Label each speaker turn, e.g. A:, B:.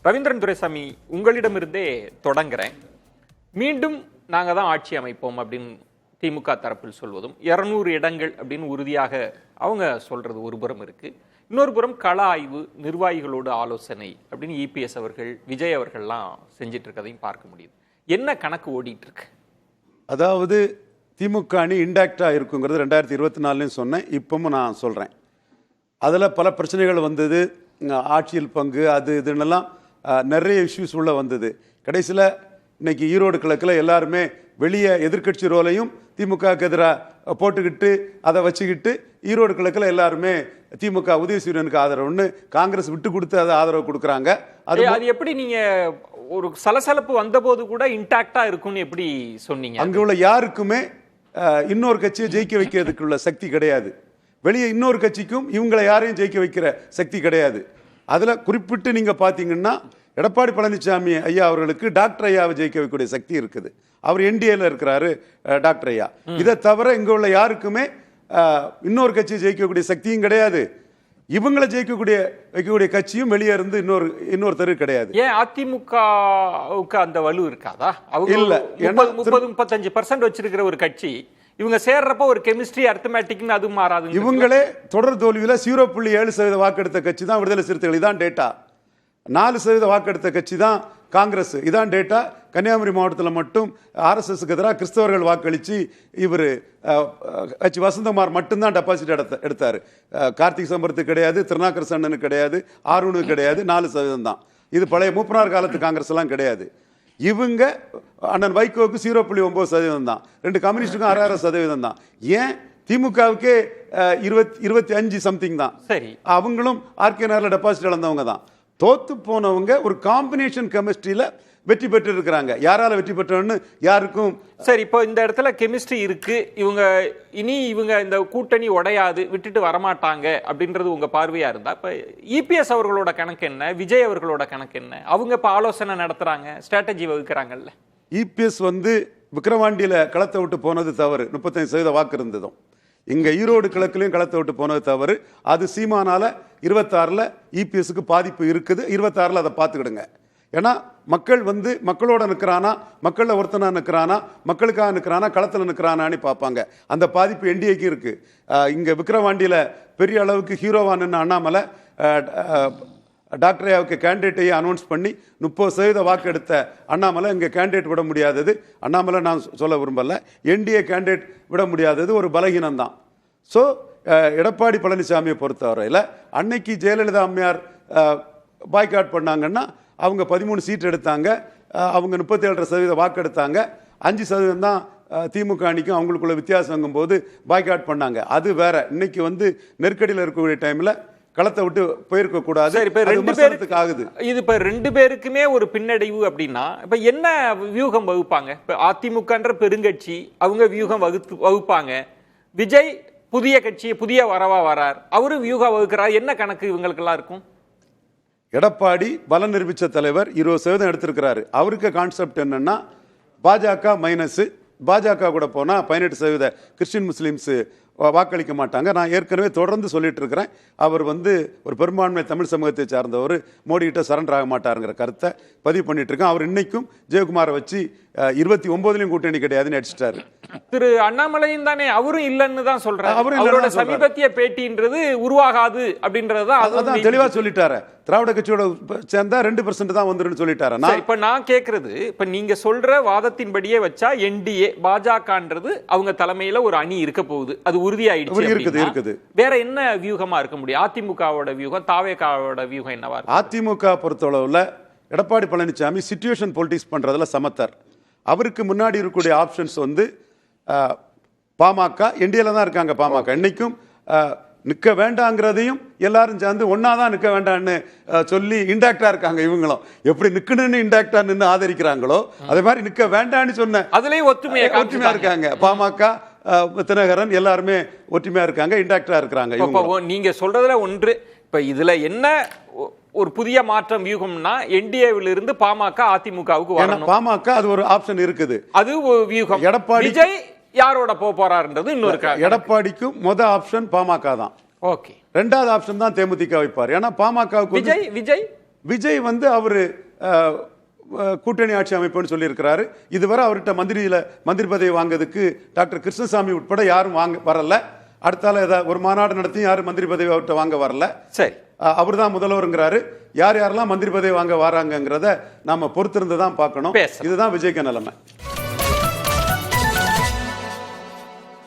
A: ரவீந்திரன் துரைசாமி, உங்களிடமிருந்தே தொடங்குறேன். மீண்டும் நாங்கள் தான் ஆட்சி அமைப்போம் அப்படின்னு திமுக தரப்பில் சொல்வதும் 200 இடங்கள் அப்படின்னு உறுதியாக அவங்க சொல்றது ஒரு புறம் இருக்கு. இன்னொரு புறம் கள ஆய்வு, நிர்வாகிகளோடு ஆலோசனை அப்படின்னு இபிஎஸ் அவர்கள், விஜய் அவர்கள்லாம் செஞ்சிட்டு இருக்கதையும் பார்க்க முடியுது. என்ன கணக்கு ஓடிட்டு இருக்கு?
B: அதாவது திமுக அணி இன்டாக்டாக இருக்குங்கிறது 2024 சொன்னேன், இப்பவும் நான் சொல்கிறேன். அதில் பல பிரச்சனைகள் வந்தது, ஆட்சியில் பங்கு அது இதுன்னெல்லாம் நிறைய இஷ்யூஸ் உள்ள வந்தது. கடைசியில் இன்னைக்கு ஈரோடு கிழக்கில் எல்லாருமே வெளியே எதிர்கட்சி ரோலையும் திமுகவுக்கு எதிராக போட்டுக்கிட்டு அதை வச்சுக்கிட்டு ஈரோடு கிழக்கில் எல்லாருமே திமுக உதயசூரியனுக்கு ஆதரவுன்னு காங்கிரஸ் விட்டு கொடுத்து அதை ஆதரவு கொடுக்குறாங்க.
A: அது எப்படி நீங்க ஒரு சலசலப்பு வந்த போது கூட இன்டாக்டா இருக்கும்னு எப்படி சொன்னீங்க?
B: அங்கே உள்ள யாருக்குமே இன்னொரு கட்சியை ஜெயிக்க வைக்கிறதுக்குள்ள சக்தி கிடையாது. வெளியே இன்னொரு கட்சிக்கும் இவங்களை யாரையும் ஜெயிக்க வைக்கிற சக்தி கிடையாது. அதில் குறிப்பிட்டு நீங்கள் பார்த்தீங்கன்னா எடப்பாடி பழனிசாமி ஐயா அவர்களுக்கு டாக்டர் ஐயாவை ஜெயிக்க வைக்கக்கூடிய சக்தி இருக்குது. அவர் என்டிஏல இருக்கிறாரு டாக்டர் ஐயா. இதை தவிர இங்கே உள்ள யாருக்குமே இன்னொரு கட்சியை ஜெயிக்கக்கூடிய சக்தியும் கிடையாது. இவங்களை வைக்கக்கூடிய கட்சியும் வெளியே இருந்து இன்னொருத்தரு கிடையாது.
A: ஏன் அதிமுகவுக்கு அந்த வலு இருக்காதா? இல்ல, 30-35% வச்சிருக்கிற ஒரு கட்சி இவங்க சேர்றப்ப ஒரு கெமிஸ்ட்ரி அரித்மெட்டிக்னு அது மாறாது.
B: இவங்களே தொடர் தோல்வியில் 0.7% வாக்கெடுத்த கட்சி தான் விடுதலை சிறுத்தைகள். இதான் டேட்டா. 4% வாக்கெடுத்த கட்சி தான் காங்கிரஸ். இதான் டேட்டா. கன்னியாகுமரி மாவட்டத்தில் மட்டும் ஆர்எஸ்எஸ்க்கு எதிராக கிறிஸ்தவர்கள் வாக்களித்து இவர் கட்சி வசந்தகுமார் மட்டும்தான் டெபாசிட் எடுத்தார். கார்த்திக் சம்பரத்துக்கு கிடையாது, திருநாக்கர் சண்டனுக்கு கிடையாது, ஆர்வனுக்கு கிடையாது. 4% தான். இது பழைய மூப்பனார் காலத்து காங்கிரஸ் எல்லாம் கிடையாது. இவங்க அண்ணன் வைகோவுக்கு 0.9% தான். 2 கம்யூனிஸ்டுக்கும் 6% தான். ஏன் திமுகவுக்கே 25 சம்திங் தான்.
A: சரி,
B: அவங்களும் ஆர்கே நகரில் டெபாசிட் இழந்தவங்க தான். தோத்து போனவங்க ஒரு காம்பினேஷன் கெமிஸ்ட்ரியில வெற்றி பெற்று இருக்கிறாங்க. யாரால வெற்றி பெற்றோன்னு யாருக்கும்.
A: சரி, இப்போ இந்த இடத்துல கெமிஸ்ட்ரி இருக்கு, இவங்க இந்த கூட்டணி உடையாது, விட்டுட்டு வரமாட்டாங்க அப்படின்றது உங்க பார்வையா இருந்தா, இப்ப இபிஎஸ் அவர்களோட கணக்கு என்ன, விஜய் அவர்களோட கணக்கு என்ன? அவங்க இப்ப ஆலோசனை நடத்துறாங்க, ஸ்ட்ராட்டஜி வகுக்கிறாங்கல்ல.
B: இபிஎஸ் விக்கிரவாண்டியில களத்தை விட்டு போனது தவறு. 35% வாக்கு இருந்ததும் இங்க ஈரோடு கிழக்குலையும் களத்தை விட்டு போனது தவறு. அது சீமானால 26ல் இபிஎஸ்க்கு பாதிப்பு இருக்குது. 26ல் அதை பார்த்துக்கிடுங்க. ஏன்னா மக்கள் மக்களோட நிற்கிறானா, மக்களில் ஒருத்தனா நிற்கிறானா, மக்களுக்காக நிற்கிறானா, களத்தில் நிற்கிறானான்னு பார்ப்பாங்க. அந்த பாதிப்பு என்டிஏக்கு இருக்கு. இங்க விக்கிரவாண்டியில பெரிய அளவுக்கு ஹீரோவான அண்ணாமலை டாக்டர் ஐயாவுக்கு கேண்டிடேட்டையே அனௌன்ஸ் பண்ணி 30% வாக்கு எடுத்த அண்ணாமலை இங்கே கேண்டிடேட் விட முடியாதது. அண்ணாமலை நான் சொல்ல விரும்பல, என்டிஏ கேண்டிடேட் விட முடியாதது ஒரு பலகீனம் தான். ஸோ எடப்பாடி பழனிசாமியை பொறுத்தவரையில் அன்னைக்கு ஜெயலலிதா அம்மையார் பாய்காட் பண்ணாங்கன்னா அவங்க 13 சீட் எடுத்தாங்க. அவங்க 37% வாக்கு எடுத்தாங்க. 5% தான் திமுக அணிக்கும் அவங்களுக்குள்ள வித்தியாசங்கும் போது பாய்காட் பண்ணாங்க. அது வேற. இன்னைக்கு நெருக்கடியில் இருக்கக்கூடிய டைம்ல களத்தை விட்டு போயிருக்க கூடாது. ஆகுது.
A: இது இப்ப 2 பேருக்குமே ஒரு பின்னடைவு அப்படின்னா இப்ப என்ன வியூகம் வகுப்பாங்க? இப்ப அதிமுகன்ற பெருங்கட்சி அவங்க வியூகம் வகுப்பாங்க. விஜய் புதிய கட்சி, புதிய வரவா வரார், அவரு வியூகம் வகுக்கிறார். என்ன கணக்கு இவங்களுக்கு எல்லாம் இருக்கும்?
B: எடப்பாடி பலம் நிரூபித்த தலைவர் 20% எடுத்திருக்கிறாரு. அவருக்கு கான்செப்ட் என்னன்னா பாஜக மைனஸ், பாஜக கூட போனா 18% கிறிஸ்டின் முஸ்லிம்ஸ் வாக்களிக்க மாட்டாங்க. நான் ஏற்கனவே தொடர்ந்து சொல்லிட்டு இருக்கிறேன், அவர் ஒரு பெரும்பான்மை தமிழ் சமூகத்தை சார்ந்தவர், மோடி கிட்ட சரண்டர் ஆக மாட்டாருங்கிற கருத்தை பதிவு பண்ணிட்டு இருக்கேன். அவர் இன்னைக்கும் ஜெயக்குமாரை வச்சு 29லையும் கூட்டணி கிடையாதுன்னு அடிச்சிட்டாரு.
A: திரு அண்ணாமலையும் தானே அவரும் இல்லைன்னு தான் சொல்றாரு. அவரோட சமீபத்திய பேட்டின்றது உருவாகாது அப்படின்றதான்
B: தெளிவா சொல்லிட்டாரு. திராவிட கட்சியோட சேர்ந்தா 2% தான் வந்துருன்னு சொல்லிட்டாரு.
A: இப்ப நான் கேக்குறது, இப்ப நீங்க சொல்ற வாதத்தின்படியே வச்சா என்டிஏ பாஜகன்றது அவங்க தலைமையில ஒரு அணி இருக்க போகுது, அது உறுதியாயிடுச்சு.
B: இருக்குது.
A: வேற என்ன வியூகமா இருக்க முடியும்? அதிமுகவோட வியூகம், தாவேகாவோட வியூகம் என்னவா?
B: அதிமுக பொறுத்தளவுல எடப்பாடி பழனிசாமி சிச்சுவேஷன் பொலிட்டிக்ஸ் பண்றதுல சமத்தர். அவருக்கு முன்னாடி இருக்கக்கூடிய ஆப்ஷன்ஸ் பாமக, என்டிஏல தான் இருக்காங்க. பாமக இன்னைக்கும் நிற்க வேண்டாங்கிறதையும் எல்லாரும் சேர்ந்து ஒன்னாதான் நிற்க வேண்டாம்னு சொல்லி இன்டாக்டா இருக்காங்க. இவங்களும் எப்படி நிக்கணும்னு இன்டாக்டா நின்று ஆதரிக்கிறாங்களோ அதே மாதிரி நிற்க வேண்டாம்னு சொன்ன
A: அதுலயும் ஒற்றுமையா
B: இருக்காங்க. பாமக, தினகரன் எல்லாருமே ஒற்றுமையா இருக்காங்க, இன்டாக்டா இருக்கிறாங்க.
A: நீங்க சொல்றதுல ஒன்று, இப்ப இதுல என்ன ஒரு புதிய மாற்றம் வியூகம்னா என்டிஏவில் இருந்து பாமக அதிமுகவுக்கு வரணும்.
B: பாமக அது ஒரு ஆப்ஷன் இருக்குது,
A: அது ஒரு வியூகம். எடப்பாடி விஜய் யாரோட போறாருன்றது இன்னொரு.
B: எடப்பாடிக்கும் முதல் ஆப்ஷன் பாமக தான்.
A: ஓகே.
B: ரெண்டாவது ஆப்ஷன் தான் தேமுதிக வைப்பார். ஏன்னா பாமகவுக்கு விஜய் வந்து அவரு கூட்டணி ஆட்சி அமைப்புன்னு சொல்லியிருக்கிறாரு. இதுவரை அவர்கிட்ட மந்திரி பதவி வாங்குறதுக்கு டாக்டர் கிருஷ்ணசாமி உட்பட யாரும் வரல. அடுத்தால ஏதாவது ஒரு மாநாடு நடத்தி யாரும் மந்திரி பதவி அவர்கிட்ட வாங்க வரல.
A: சரி,
B: அவர் தான் முதல்வருங்கிறாரு. யாரெல்லாம் மந்திரி பதவி வாங்க வராங்கிறத நாம பொறுத்திருந்து தான் பார்க்கணும். இதுதான் விஜய்க்கு நிலைமை.